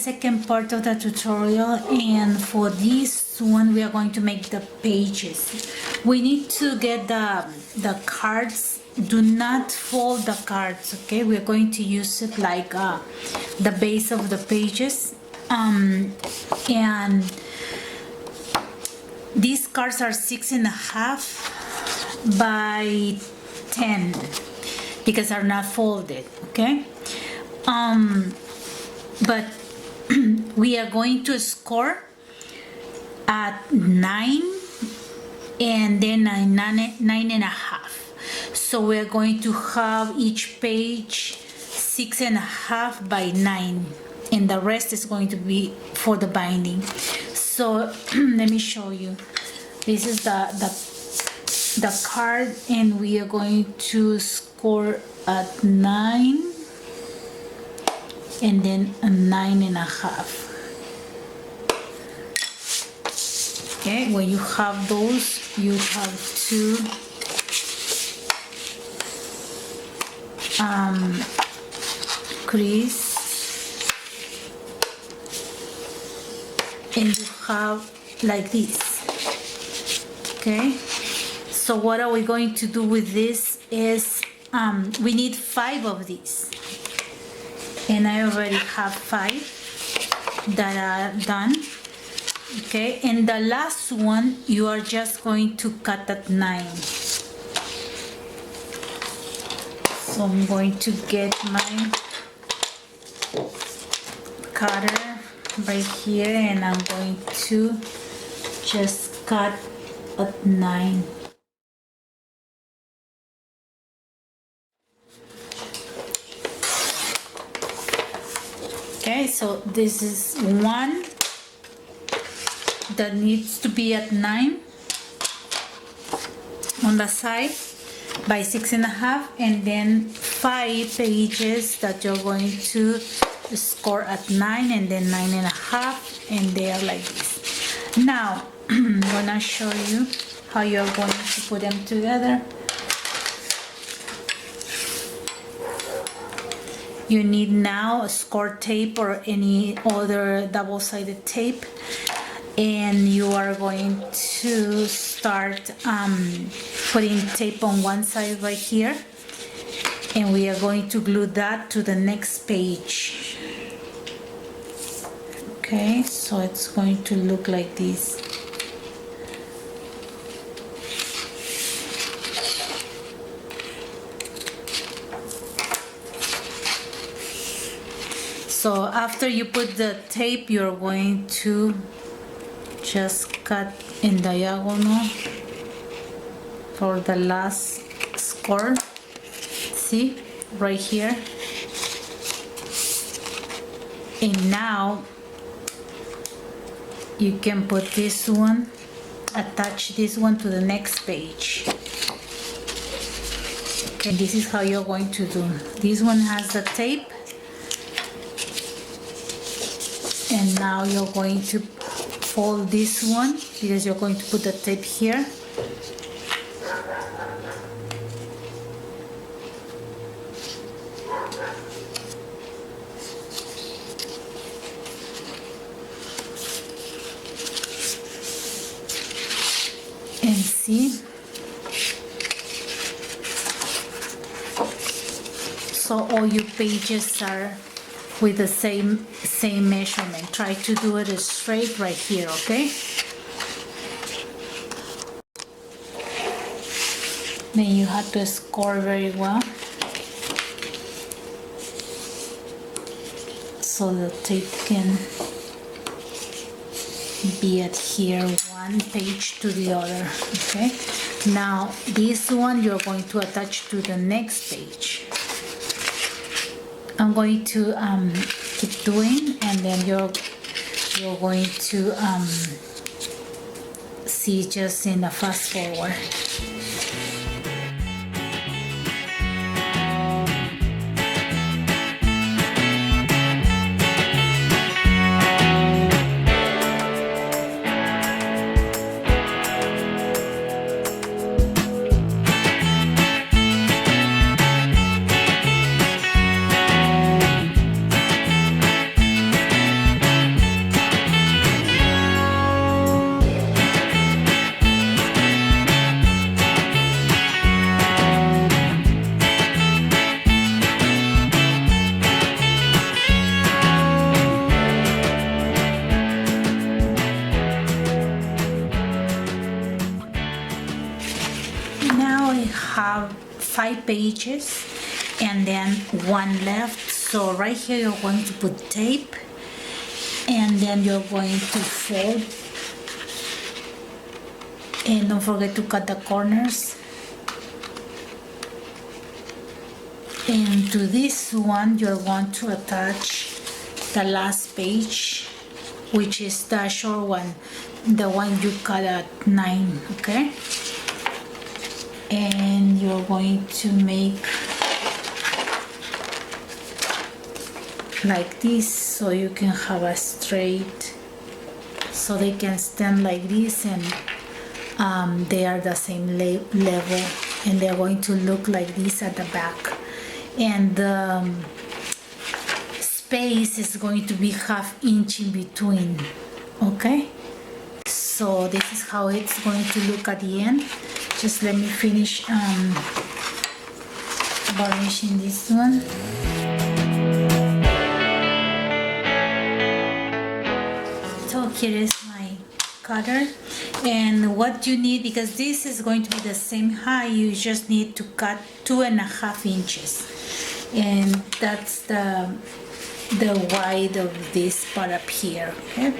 second part of the tutorial, and for this one we are going to make the pages. We need to get the cards. Do not fold the cards, okay? We're going to use it like the base of the pages, and these cards are 6.5 by 10 because they're not folded, okay? But we are going to score at 9 and then a 9.5. So we're going to have each page 6.5 by 9, and the rest is going to be for the binding. So let me show you. This is the card, and we are going to score at 9 and then a 9.5. Okay, when you have those, you have to crease, and you have like this. Okay, so what are we going to do with this is we need 5 of these, and I already have 5 that are done. Okay, and the last one you are just going to cut at 9. So I'm going to get my cutter right here, and I'm going to just cut at 9. Okay, so this is one that needs to be at 9 on the side by 6.5, and then 5 pages that you're going to score at 9 and then 9.5, and they are like this. Now I'm gonna show you how you're going to put them together. You need now a score tape or any other double-sided tape, and you are going to start putting tape on one side right here, and we are going to glue that to the next page. Okay, so it's going to look like this. So after you put the tape, you're going to just cut in diagonal for the last score. See, right here. And now you can put this one, attach this one to the next page. Okay, this is how you're going to do. This one has the tape, and now you're going to fold this one because you're going to put the tape here. And see, so all your pages are with the same measurement. Try to do it straight right here, okay? Then you have to score very well so the tape can be adhere one page to the other. Okay, now this one you're going to attach to the next page. I'm going to keep doing, and then you're going to see just in a fast forward. have 5 pages and then 1 left. So right here you're going to put tape, and then you're going to fold, and don't forget to cut the corners. And to this one you're going to attach the last page, which is the short one, the one you cut at 9, okay? And you're going to make like this, so you can have a straight, so they can stand like this, and they are the same level, and they're going to look like this at the back. And the space is going to be 1/2 inch in between, okay? So this is how it's going to look at the end. Just let me finish varnishing this one. So here is my cutter, and what you need, because this is going to be the same height, you just need to cut 2.5 inches, and that's the wide of this part up here, okay?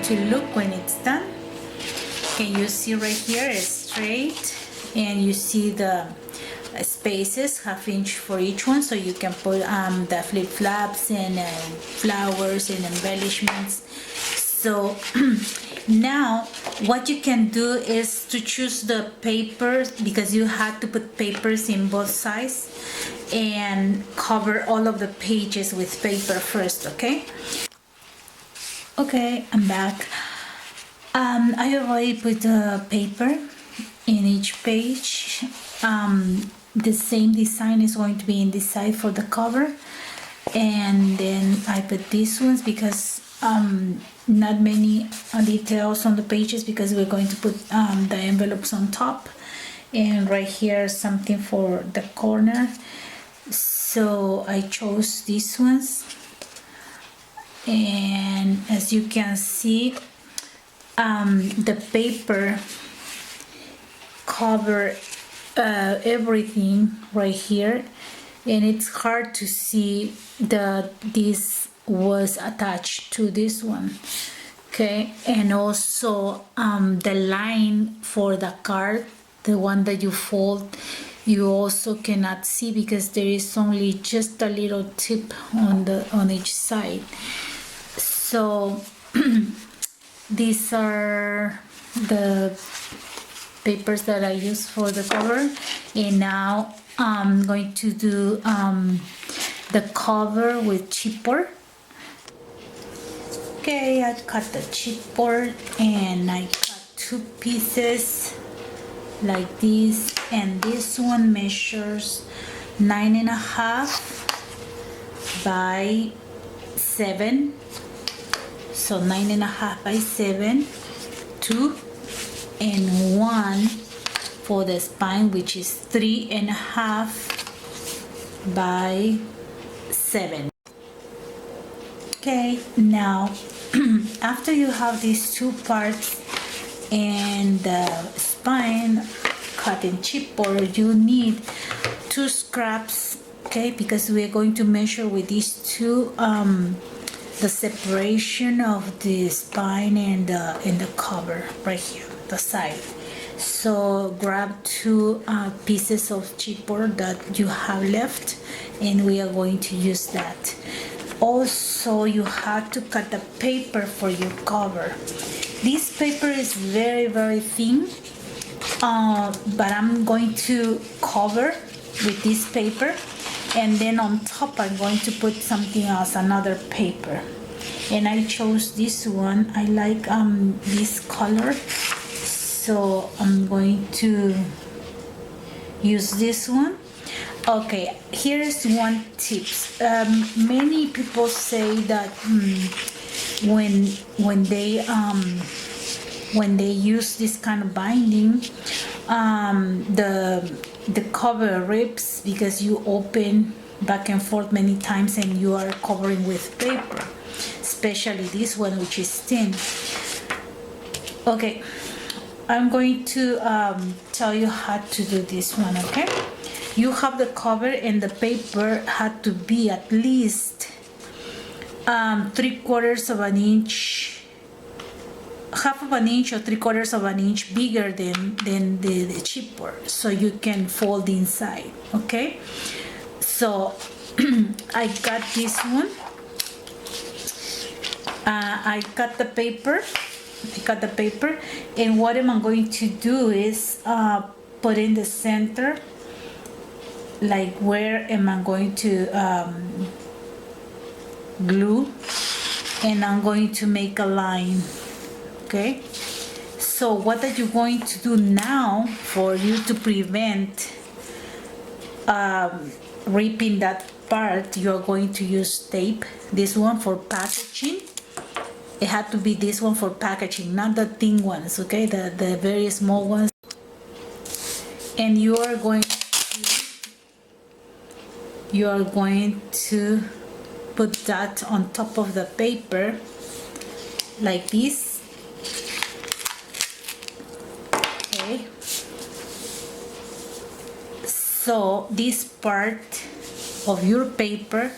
To look when it's done. Can you see right here is straight, and you see the spaces 1/2 inch for each one, so you can put the flip-flops and flowers and embellishments. So now what you can do is to choose the papers, because you have to put papers in both sides, and cover all of the pages with paper first, okay? Okay, I'm back. I already put the paper in each page. The same design is going to be in this side for the cover, and then I put these ones because not many details on the pages, because we're going to put the envelopes on top, and right here something for the corner. So I chose these ones. And as you can see, the paper cover everything right here, and it's hard to see that this was attached to this one, okay? And also the line for the card, the one that you fold, you also cannot see because there is only just a little tip on each side. So these are the papers that I use for the cover, and now I'm going to do the cover with chipboard. Okay, I cut the chipboard and I cut 2 pieces like this, and this one measures 9.5 by 7. So 9.5 by 7, 2 and 1 for the spine, which is 3.5 by 7. Okay, now after you have these 2 parts and the spine cut in chipboard, you need 2 scraps, okay, because we are going to measure with these 2 the separation of the spine and the cover right here, the side. So grab two pieces of chipboard that you have left, and we are going to use that. Also, you have to cut the paper for your cover. This paper is very, very thin, but I'm going to cover with this paper, and then on top I'm going to put something else, another paper. And I chose this one. I like this color, so I'm going to use this one. Okay, here is one tip. Many people say that when they use this kind of binding, the cover rips because you open back and forth many times and you are covering with paper, especially this one, which is thin. Okay, I'm going to tell you how to do this one. Okay, you have the cover, and the paper had to be at least 3/4 of an inch, half of an inch or 3/4 of an inch bigger than the chipboard, so you can fold inside. Okay, so I got this one. I cut the paper. And what am I going to do is put in the center, like where am I going to glue, and I'm going to make a line. Okay, so what are you going to do now for you to prevent ripping that part? You're going to use tape, this one for packaging. It had to be this one for packaging, not the thin ones, okay, the very small ones. And you are going to put that on top of the paper like this. Okay, so this part of your paper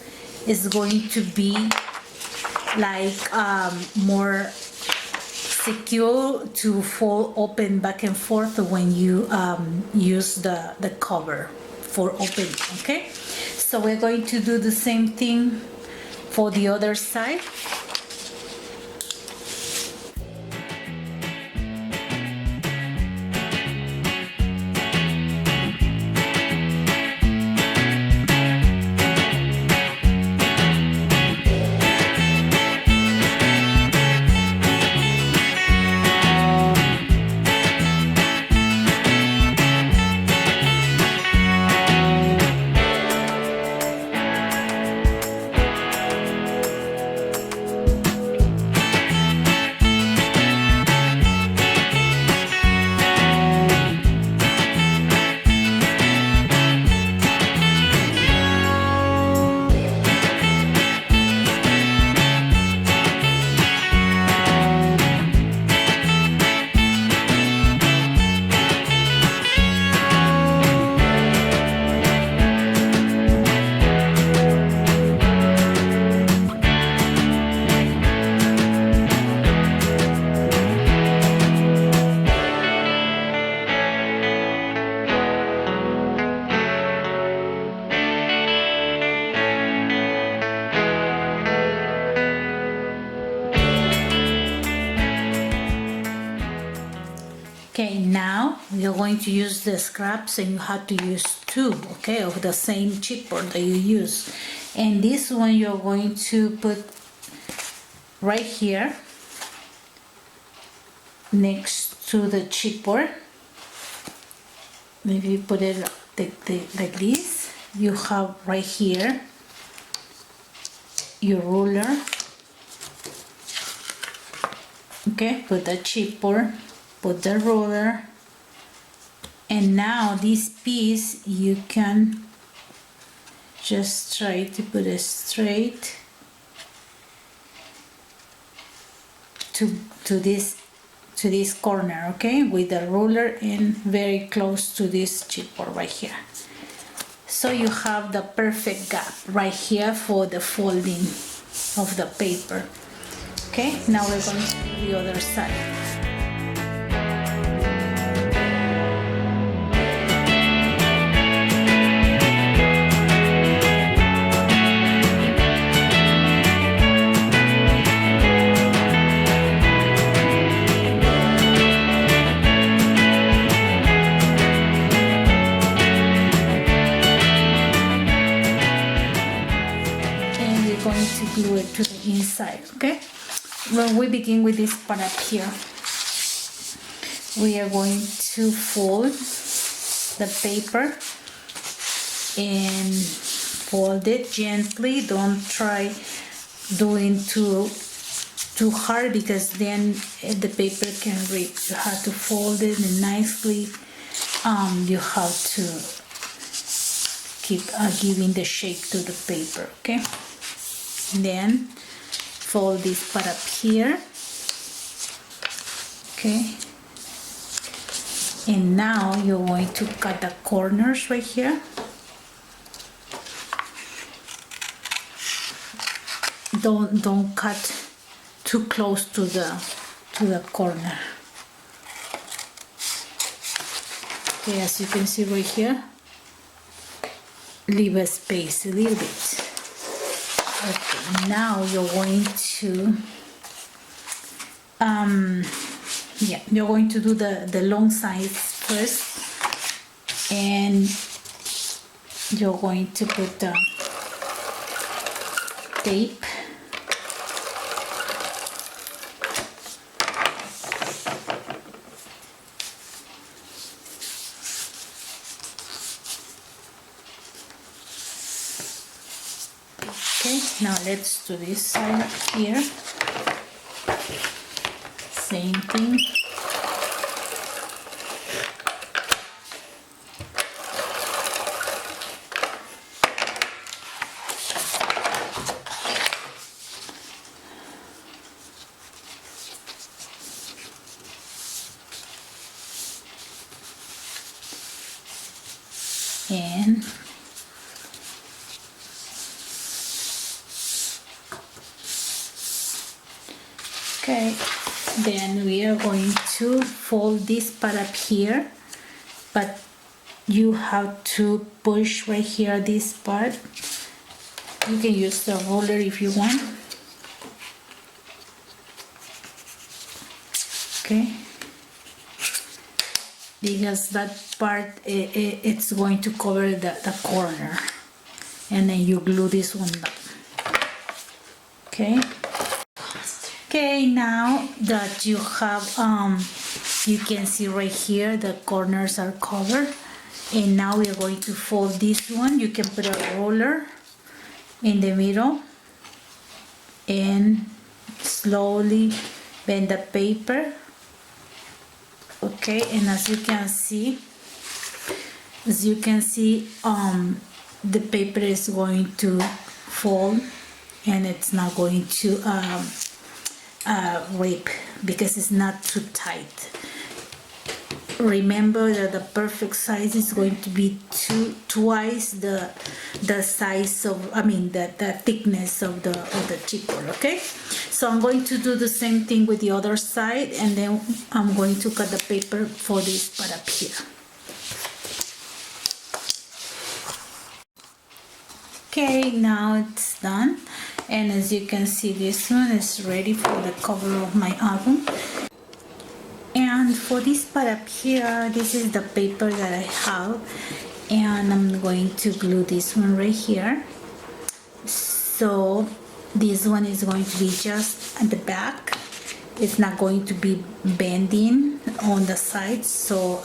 is going to be like more secure to fold open back and forth when you use the cover for opening. Okay, so we're going to do the same thing for the other side. Okay, now you're going to use the scraps, and you have to use two, okay, of the same chipboard that you use. And this one you're going to put right here next to the chipboard. Maybe you put it like this. You have right here your ruler. Okay, put the chipboard, put the ruler, and now this piece you can just try to put it straight to this corner, okay, with the ruler and very close to this chipboard right here. So you have the perfect gap right here for the folding of the paper. Okay, now we're going to do the other side. begin with this part up here. We are going to fold the paper and fold it gently. Don't try doing too hard, because then the paper can rip. You have to fold it and nicely. You have to keep giving the shape to the paper, okay? Then fold this part up here, okay? And now you're going to cut the corners right here. Don't cut too close to the corner. Okay, as you can see right here, leave a space a little bit. Okay, now you're going to you're going to do the long sides first, and you're going to put the tape. Okay, now let's do this side up here. Same thing. And okay, then we are going to fold this part up here, but you have to push right here this part. You can use the roller if you want. Okay, because that part it's going to cover the corner, and then you glue this one down. Okay. Okay, now that you have, you can see right here the corners are covered, and now we are going to fold this one. You can put a roller in the middle and slowly bend the paper. Okay, and as you can see, the paper is going to fold, and it's not going to rip because it's not too tight. Remember that the perfect size is going to be twice the size of, the thickness of the chipboard. Okay, so I'm going to do the same thing with the other side, and then I'm going to cut the paper for this part up here. Okay, now it's done, and as you can see, this one is ready for the cover of my album. And for this part up here, this is the paper that I have, and I'm going to glue this one right here. So this one is going to be just at the back. It's not going to be bending on the sides, so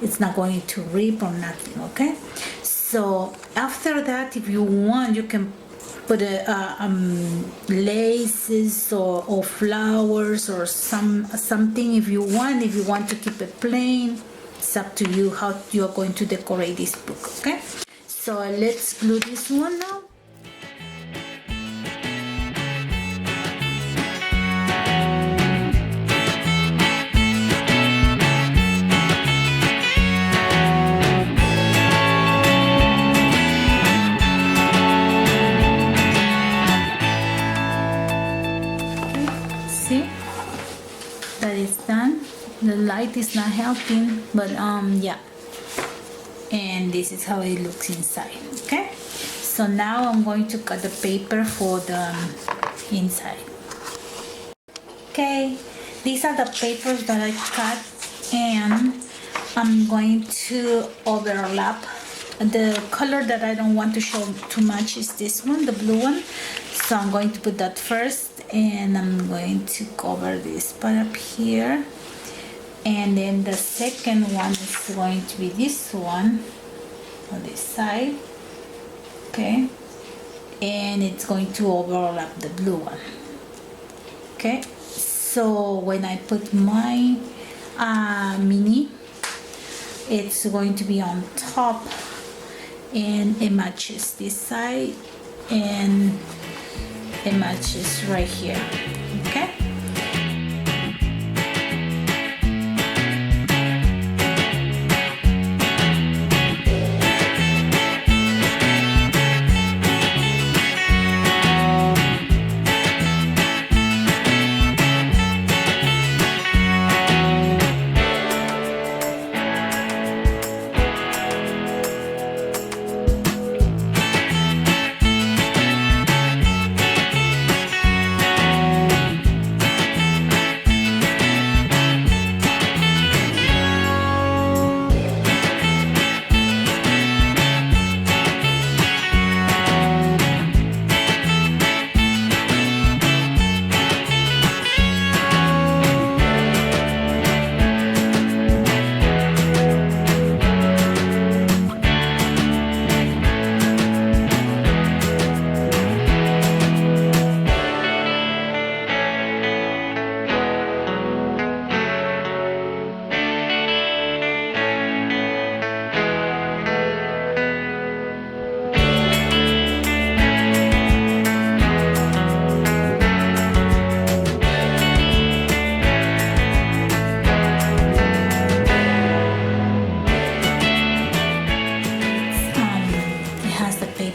it's not going to rip or nothing. Okay, so after that, if you want, you can put laces or flowers or something if you want. If you want to keep it plain, it's up to you how you are going to decorate this book. Okay, so let's glue this one now. The light is not helping, but yeah, and this is how it looks inside. Okay, so now I'm going to cut the paper for the inside. Okay, these are the papers that I cut, and I'm going to overlap. The color that I don't want to show too much is this one, the blue one, so I'm going to put that first, and I'm going to cover this part up here, and then the second one is going to be this one on this side, okay, and it's going to overlap the blue one. Okay, so when I put my mini, it's going to be on top, and it matches this side and it matches right here. Okay,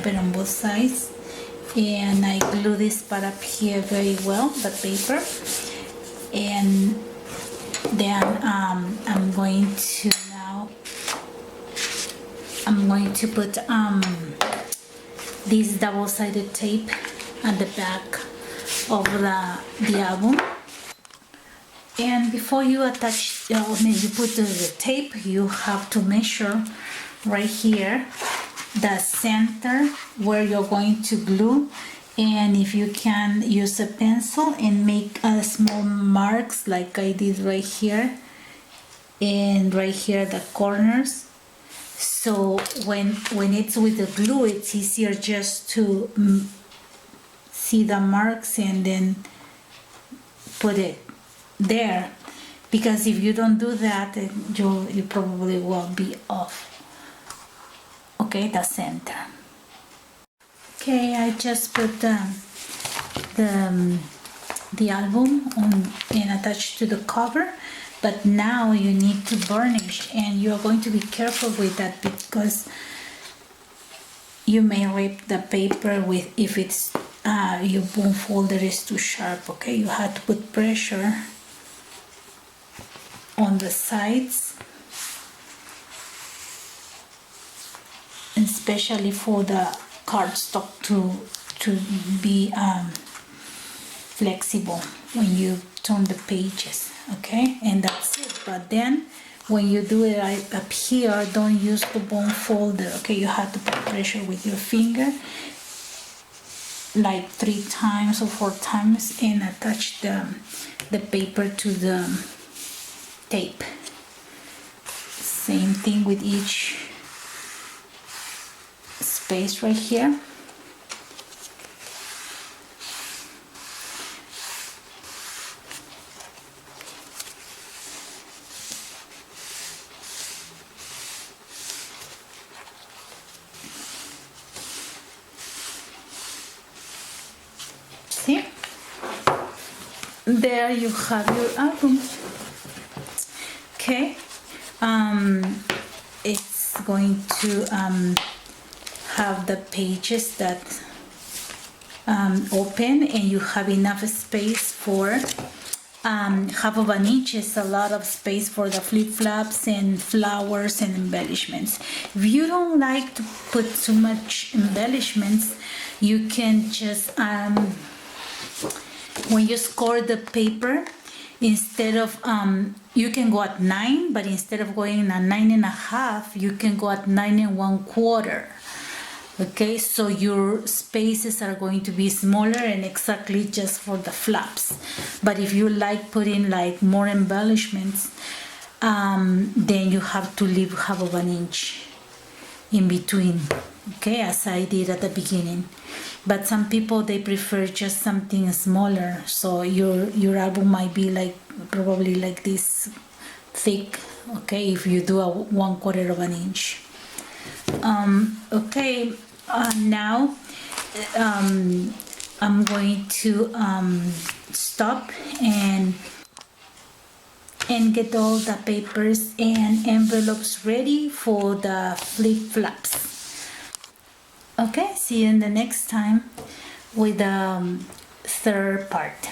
on both sides, and I glue this part up here very well, the paper, and then I'm going to put this double-sided tape at the back of the album. And before you attach, when you put the tape, you have to measure right here the center where you're going to glue, and if you can use a pencil and make small marks like I did right here and right here the corners, so when it's with the glue, it's easier just to see the marks and then put it there, because if you don't do that, you probably will be off. Okay, the center. Okay, I just put the album on and attached to the cover, but now you need to burnish, and you are going to be careful with that because you may rip the paper with if it's your bone folder is too sharp. Okay, you have to put pressure on the sides, especially for the cardstock to be flexible when you turn the pages. Okay, and that's it. But then when you do it right up here, don't use the bone folder. Okay, you have to put pressure with your finger like 3 times or 4 times and attach the paper to the tape. Same thing with each space right here. See? There you have your album. Okay, it's going to have the pages that open, and you have enough space for half of an inch is a lot of space for the flip-flops and flowers and embellishments. If you don't like to put too much embellishments, you can just when you score the paper, instead of you can go at 9, but instead of going at 9.5, you can go at 9 1/4. Okay, so your spaces are going to be smaller and exactly just for the flaps. But if you like putting like more embellishments, then you have to leave half of an inch in between, okay, as I did at the beginning. But some people, they prefer just something smaller, so your album might be like probably like this thick, okay, if you do a 1/4 of an inch. Okay, now I'm going to stop and get all the papers and envelopes ready for the flip-flops. Okay, see you in the next time with the third part.